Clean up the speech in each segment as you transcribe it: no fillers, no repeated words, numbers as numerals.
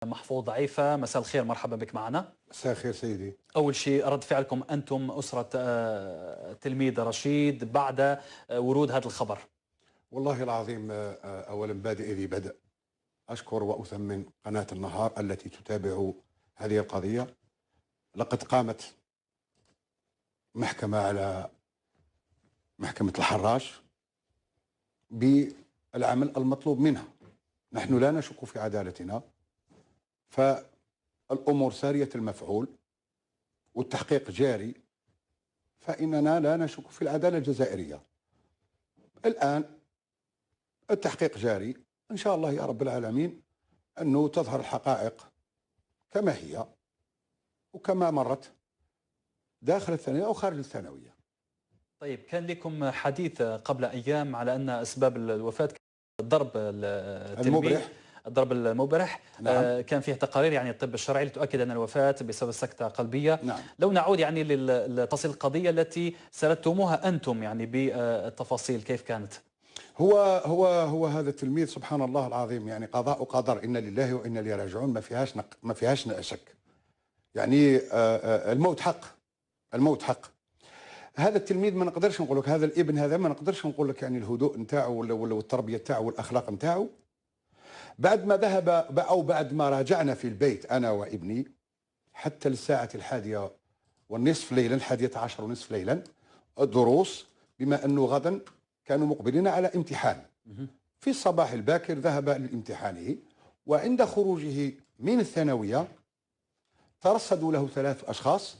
محفوظ ضعيفة، مساء الخير، مرحبا بك معنا. مساء الخير سيدي. أول شيء رد فعلكم أنتم أسرة تلميذ رشيد بعد ورود هذا الخبر؟ والله العظيم، أولا بادئ ذي بدء أشكر وأثمن قناة النهار التي تتابع هذه القضية. لقد قامت محكمة على محكمة الحراش بالعمل المطلوب منها. نحن لا نشك في عدالتنا، فالأمور سارية المفعول والتحقيق جاري، فإننا لا نشك في العدالة الجزائرية. الآن التحقيق جاري، إن شاء الله يا رب العالمين أنه تظهر الحقائق كما هي وكما مرت داخل الثانوية أو خارج الثانوية. طيب، كان لكم حديث قبل أيام على أن أسباب الوفاة الضرب التلميذ، المبرح. الضرب المبرح. نعم. كان فيه تقارير يعني الطب الشرعي لتؤكد أن الوفاة بسبب سكتة قلبية. نعم. لو نعود يعني لتصل القضية التي سردتموها أنتم يعني بالتفاصيل، كيف كانت؟ هو هذا التلميذ سبحان الله العظيم، يعني قضاء وقدر، إن لله وإنا إليه راجعون، ما فيهاش شك. يعني الموت حق، الموت حق. هذا التلميذ ما نقدرش نقول لك، هذا الابن هذا ما نقدرش نقول لك يعني الهدوء نتاعو ولا التربيه نتاعو والاخلاق نتاعو. بعد ما ذهب او بعد ما راجعنا في البيت انا وابني حتى الساعه 11:30 ليلا، 11:10 ليلا، الدروس، بما انه غدا كانوا مقبلين على امتحان. في الصباح الباكر ذهب لامتحانه، وعند خروجه من الثانويه ترصدوا له 3 أشخاص،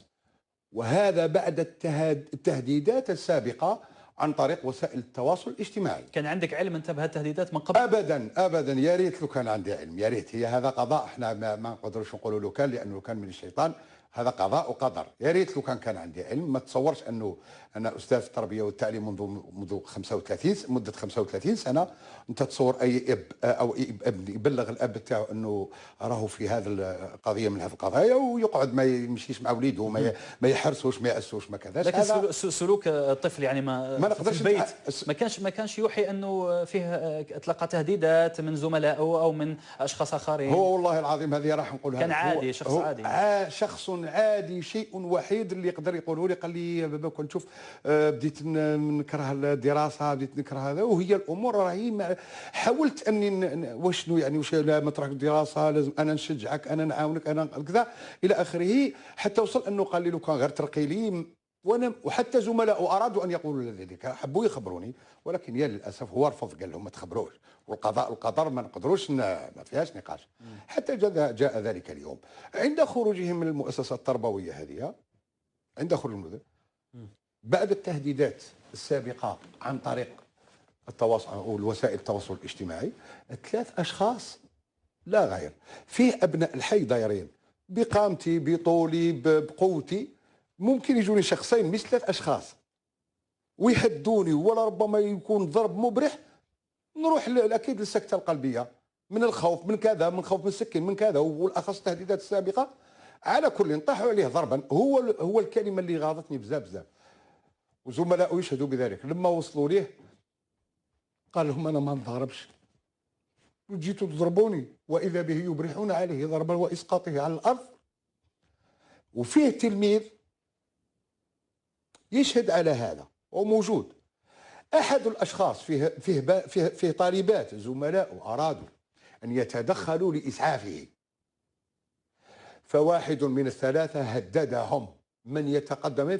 وهذا بعد التهديدات السابقة عن طريق وسائل التواصل الاجتماعي. كان عندك علم أنت بهالتهديدات من قبل؟ ابدا ابدا، يا ريت لو كان عندي علم، يا ريت. هي هذا قضاء، احنا ما نقدروش نقولوا له كان، لانه كان من الشيطان. هذا قضاء وقدر. يا ريت لو كان عندي علم. ما تصورش انه انا استاذ التربيه والتعليم منذ 35 سنه. انت تصور اي اب او اي ابن يبلغ الاب تاعو انه راهو في هذا القضيه من هذه القضايا، ويقعد ما يمشيش مع وليده، ما يحرسوش، ما ياسوش، ما كذاش. لكن سلوك الطفل يعني ما في نقدرش البيت ما كانش يوحي انه فيه اطلاق تهديدات من زملائه او من اشخاص اخرين؟ هو والله العظيم هذه راح نقولها، كان عادي، شخص عادي. شخص عادي. شيء وحيد اللي يقدر يقوله لي، قال لي يا بابا كنت شوف بديت نكره الدراسه، بديت نكره هذا، وهي الامور راهي حاولت اني واش يعني واش لا ما تروح الدراسه، لازم انا نشجعك، انا نعاونك، انا كذا الى اخره، حتى وصل انه قال لي لو كان غير ترقي لي. وانا وحتى زملاء ارادوا ان يقولوا ذلك، حبوا يخبروني، ولكن يا للاسف هو رفض، قال لهم ما تخبروش، والقضاء والقدر ما نقدروش، ما فيهاش نقاش. حتى جاء ذلك اليوم عند خروجهم من المؤسسه التربويه هذه، عند خروجهم بعد التهديدات السابقه عن طريق التواصل او وسائل التواصل الاجتماعي، 3 أشخاص لا غير، فيه ابناء الحي دايرين بقامتي، بطولي، بقوتي، ممكن يجوني شخصين مش 3 أشخاص ويهدوني، ولا ربما يكون ضرب مبرح، نروح اكيد للسكته القلبيه من الخوف من كذا، من خوف من السكين، من كذا، والاخص التهديدات السابقه. على كل طاحوا عليه ضربا. هو الكلمه اللي غاضتني بزاف، وزملائه يشهدوا بذلك. لما وصلوا ليه قال لهم انا ما نضربش، جيتوا تضربوني، واذا به يبرحون عليه ضربا واسقاطه على الارض. وفيه تلميذ يشهد على هذا وموجود. احد الاشخاص فيه طالبات زملاء ارادوا ان يتدخلوا لاسعافه، فواحد من الثلاثه هددهم من يتقدم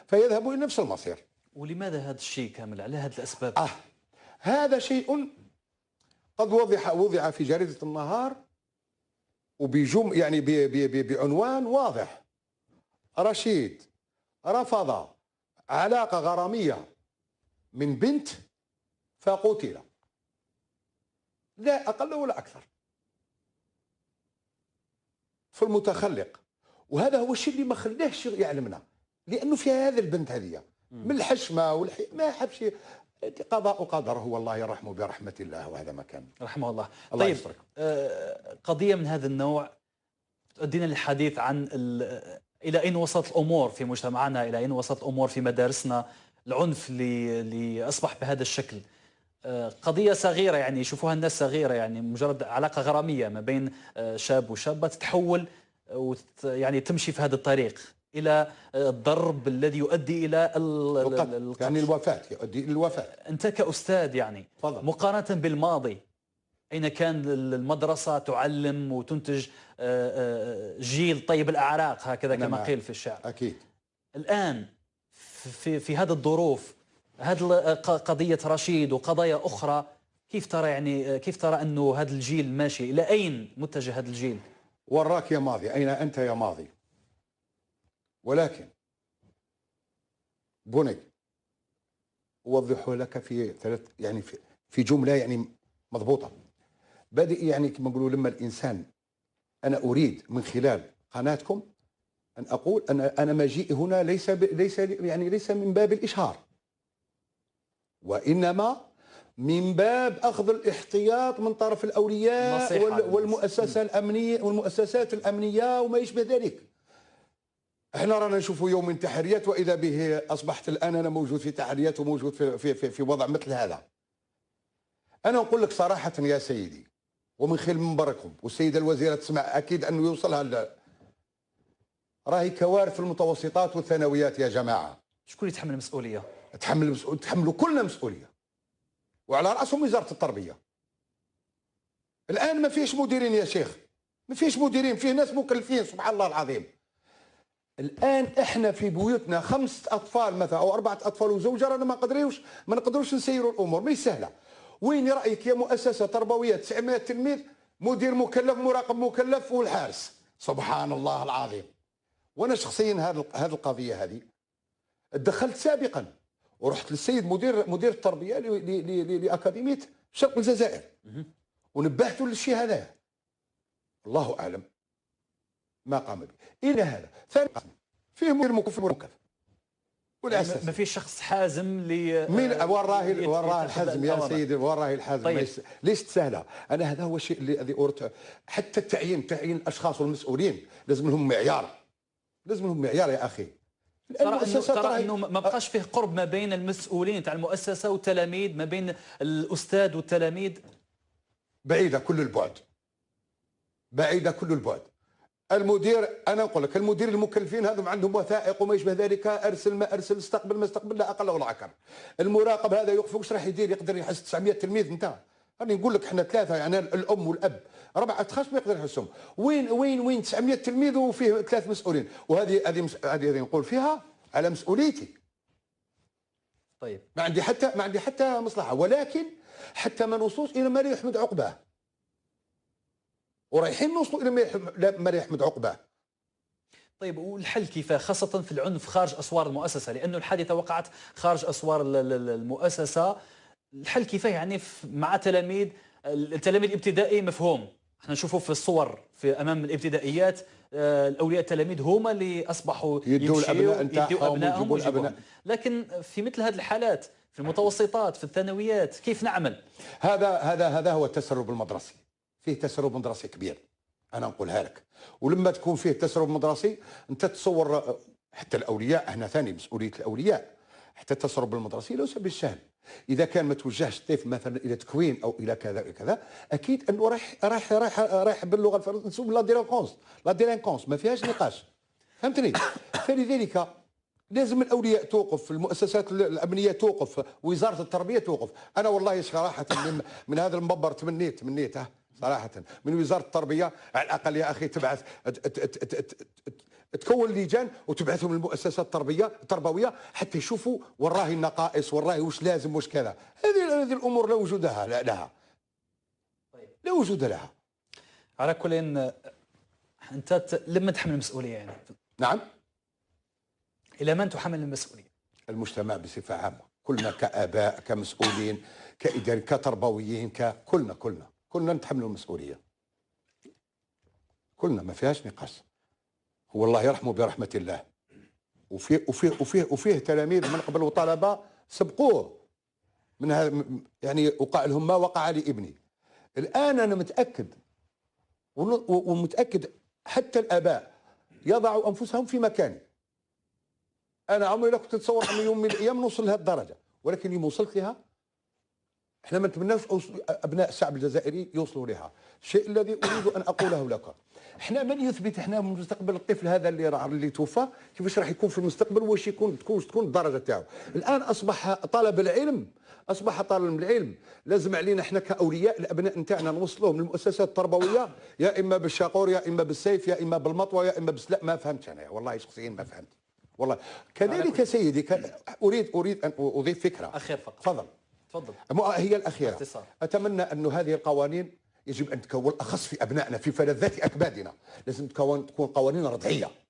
فيذهبوا الى نفس المصير. ولماذا هذا الشيء كامل؟ على هذه الاسباب؟ هذا شيء قد وضع في جريدة النهار يعني بعنوان واضح: رشيد رفض علاقة غرامية من بنت فقتل، لا أقل ولا أكثر، في المتخلق. وهذا هو الشيء اللي ما خلاهش يعلمنا، لأنه في هذا البنت هذه من الحشمة ما حبش. قضاء وقدر، هو الله يرحمه برحمة الله، وهذا ما كان رحمه الله. الله طيب، يسترك. قضية من هذا النوع تؤدينا للحديث عن إلى أين وصلت الأمور في مجتمعنا، إلى أين وصلت الأمور في مدارسنا، العنف اللي أصبح بهذا الشكل. قضية صغيرة يعني يشوفوها الناس صغيرة، يعني مجرد علاقة غرامية ما بين شاب وشابة تتحول يعني تمشي في هذا الطريق إلى الضرب الذي يؤدي إلى القتل، يعني القتل. الوفاة، يؤدي إلى الوفاة. أنت كأستاذ يعني تفضل. مقارنة بالماضي، أين كان المدرسة تعلم وتنتج جيل طيب الأعراق هكذا أنا كما معك. قيل في الشعر. أكيد. الآن في هذه الظروف، هذه قضية رشيد وقضايا أخرى، كيف ترى يعني كيف ترى أنه هذا الجيل ماشي إلى أين متجه هذا الجيل؟ وراك يا ماضي، أين أنت يا ماضي؟ ولكن بني أوضح لك في ثلاث، يعني في جملة يعني مضبوطة. بادئ يعني كما نقولوا لما الإنسان، أنا أريد من خلال قناتكم أن أقول أنا مجيئي هنا ليس من باب الإشهار، وإنما من باب أخذ الاحتياط من طرف الأولياء والمؤسسة الأمنية والمؤسسات الأمنية وما يشبه ذلك. احنا رانا نشوفوا يوم من تحريات، وإذا به أصبحت الآن أنا موجود في تحريات وموجود في وضع مثل هذا. أنا أقول لك صراحة يا سيدي، ومن خلال منبركم، والسيدة الوزيرة تسمع أكيد أنه يوصلها، راهي كوارث في المتوسطات والثانويات يا جماعة. شكون يتحمل المسؤولية؟ تحملوا كلنا مسؤولية، وعلى رأسهم وزارة التربية. الآن ما فيش مديرين يا شيخ، ما فيش مديرين، فيه ناس مكلفين سبحان الله العظيم. الآن احنا في بيوتنا 5 أطفال مثلا أو 4 أطفال وزوجة، رانا ما نقدروش نسيروا الأمور، ما سهلة. وين رأيك يا مؤسسة تربوية 900 تلميذ، مدير مكلف، مراقب مكلف، والحارس، سبحان الله العظيم. وانا شخصيا هذه القضيه هذه دخلت سابقا، ورحت للسيد مدير التربيه لاكاديميه شرق الجزائر ونبهته للشيء هذا، الله اعلم ما قام به. الى هذا ثاني فيه مدير مكلف والاساس ما فيش شخص حازم من وراه الحزم يا سيدي، وراه الحزم. طيب. ليست سهله. انا هذا هو الشيء الذي اردت. حتى تعيين الاشخاص والمسؤولين لازم لهم معيار، لازم لهم معيار يا اخي. ترى انه ما بقاش فيه قرب ما بين المسؤولين تاع المؤسسه والتلاميذ، ما بين الاستاذ والتلاميذ، بعيده كل البعد، بعيده كل البعد. المدير، انا نقول لك المدير المكلفين هذم عندهم وثائق وما يشبه ذلك، ارسل ما ارسل، استقبل ما استقبل، لا اقل ولا اكثر. المراقب هذا يوقف واش راح يدير؟ يقدر يحس 900 تلميذ انت؟ راني نقول لك احنا 3 يعني الام والاب 4 اشخاص ما يقدر يحسهم. وين 900 تلميذ وفيه 3 مسؤولين؟ وهذه نقول فيها على مسؤوليتي. طيب ما عندي حتى مصلحه، ولكن حتى ما نوصلوش الى ما لا يحمد عقباه، ورايحين نوصلوا الى ما لا يحمد عقباه. طيب والحل كيف، خاصة في العنف خارج أسوار المؤسسة، لأنه الحادثة وقعت خارج أسوار المؤسسة. الحل كيف يعني مع التلاميذ الابتدائي مفهوم، احنا نشوفه في الصور في أمام الابتدائيات، الأولياء التلاميذ هما اللي أصبحوا يدوا الأبناء يدوا أبنائهم ويجيبوا. لكن في مثل هذه الحالات في المتوسطات في الثانويات كيف نعمل؟ هذا هو التسرب المدرسي. فيه تسرب مدرسي كبير، انا نقولها لك. ولما تكون فيه تسرب مدرسي انت تصور حتى الاولياء، هنا ثاني مسؤوليه الاولياء. حتى التسرب المدرسي ليس بالسهل. اذا كان ما توجهش الطفل مثلا الى تكوين او الى كذا كذا، اكيد انه رايح باللغه الفرنسيه لا ديلينكونس ما فيهاش نقاش، فهمتني؟ فلذلك لازم الاولياء توقف، المؤسسات الامنيه توقف، وزاره التربيه توقف. انا والله صراحه من هذا المنبر تمنيت صراحه من وزاره التربيه على الاقل يا اخي تبعث تكون لجان وتبعثهم للمؤسسات التربويه حتى يشوفوا وراه النقائص، وراه واش لازم واش كذا. هذه الامور لا وجود لها. لا وجود لها. على كل انت لما تحمل المسؤوليه يعني. نعم. الى من تحمل المسؤوليه؟ المجتمع بصفه عامه، كلنا كاباء، كمسؤولين، كاداريين، كتربويين، كلنا نتحملوا المسؤوليه. كلنا ما فيهاش نقاش. هو الله يرحمه برحمه الله. وفيه تلاميذ من قبل وطلبه سبقوه من هذا، يعني وقع لهم ما وقع لابني. الان انا متاكد ومتاكد حتى الاباء يضعوا انفسهم في مكاني. انا عمري لا كنت اتصور ان يوم من الايام نوصل لهذه الدرجه، ولكن يوم وصلت لها احنا ما نتمناوش ابناء الشعب الجزائري يوصلوا لها. الشيء الذي اريد ان اقوله لك، احنا من يثبت احنا مستقبل الطفل هذا اللي توفى كيفاش راح يكون في المستقبل، واش تكون الدرجه تاعو. الان اصبح طالب العلم لازم علينا احنا كاولياء الابناء نتاعنا نوصلوهم للمؤسسات التربويه، يا اما بالشاقور يا اما بالسيف يا اما بالمطوه يا اما لا ما فهمتش انا والله شخصيا ما فهمت والله. كذلك سيدي اريد ان اضيف فكره اخير فقط. تفضل. هي الاخيره. باختصار. اتمنى أن هذه القوانين يجب ان تكون الاخص في ابنائنا في فلذات اكبادنا، لازم تكون قوانين رضعيه.